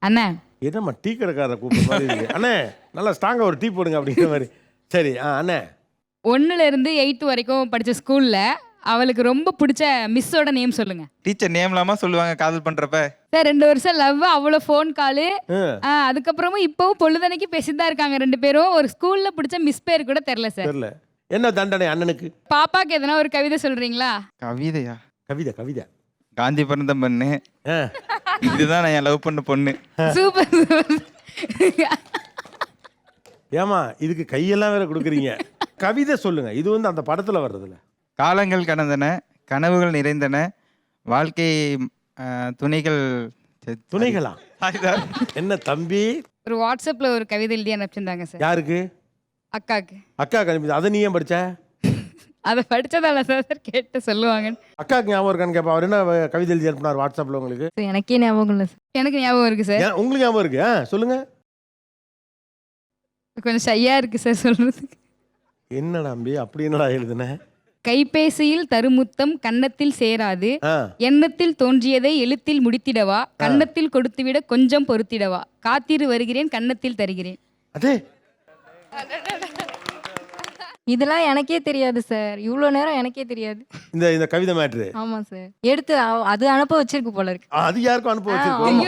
அண்ணே என்னம்மா டீ கடைக்காரரை கூப்பிட்ற மாதிரி இருக்கு. அண்ணே நல்லா ஸ்ட்ராங்காக ஒரு டீ போடுங்க அப்படிங்கிற மாதிரி. சரி அண்ணே 1ல இருந்து 8th வரைக்கும் படிச்ச ஸ்கூல்ல அவளுக்கு ரொம்ப பிடிச்ச மிஸ்ஸோட நேம் சொல்லுங்க. டீச்சர் நேம் இல்லாம சொல்லுவாங்க காதல் பண்றப்ப. சார் 2 வருஷம் லவ், அவ்வளோ ஃபோன் காலு. ஆ, அதுக்கப்புறமும் இப்பவும் பொழுதனைக்கு பேசிட்டு தான் இருக்காங்க 2 பேரும். ஒரு ஸ்கூல்ல பிடிச்ச மிஸ் பேர் கூட தெரியல சார். தெரியல. என்ன தண்டனை அண்ணனுக்கு? பாப்பாக்கு எதனா ஒரு கவிதை சொல்றீங்களா? கவிதையா? கவிதை கவிதை. காந்தி பிறந்த பொண்ணு, ஆ, இதுதான் நான் என் லவ் பண்ண பொண்ணு. Super super. ஏமா இதுக்கு கையெல்லாம் வேற கொடுக்குறீங்க. கவிதை சொல்லுங்க. இது வந்து அந்த படத்துல வர்றதுல. காலங்கள் கடந்தன, கனவுகள் நிறைந்தன, வாழ்க்கை துணைகள் துணைகளா? என்ன தம்பி? ஒரு வாட்ஸ்அப்ல ஒரு கவிதை எழுதி அனுப்பிச்சிருந்தாங்க சார். யாருக்கு? அக்காக்கு. அக்கா அனுப்பி. அதை நீ ஏன் படிச்ச? அதை படிச்சதால சார் கேட்டு சொல்லுவாங்க. அக்காவுக்கு ஞாபகம் இருக்கான்னு கேட்பா. அவர் என்ன கவிதை எழுதி அனுப்பினார் வாட்ஸ்அப்ல உங்களுக்கு? எனக்கே ஞாபகம் இல்லை சார். எனக்கு ஞாபகம் இருக்கு சார். ஏன் உங்களுக்கு ஞாபகம் இருக்கு? சொல்லுங்க. கொஞ்சம் ஷையா இருக்கு சார் சொல்றதுக்கு. என்னடா தம்பி அப்படி என்னடா எழுதுன? கைபேசியில் தருமுத்தம் கன்னத்தில் சேராது, ஆ, எண்ணத்தில் தோன்றியதை எழுத்தில் முடித்திடவா, கன்னத்தில் கொடுத்துவிட கொஞ்சம் பொறுத்திடவா, காத்திரு வருகிறேன் கன்னத்தில் தருகிறேன். அதே இதெல்லாம் எனக்கே தெரியாது சார். இவ்வளோ நேரம் எனக்கே தெரியாது. இந்த இந்த கவிதை மேட்ரு ஆமா சார். எடுத்து அது அனுப்ப வச்சிருக்கு போல இருக்கு. அது யாருக்கும் அனுப்ப வச்சிருக்கோம்.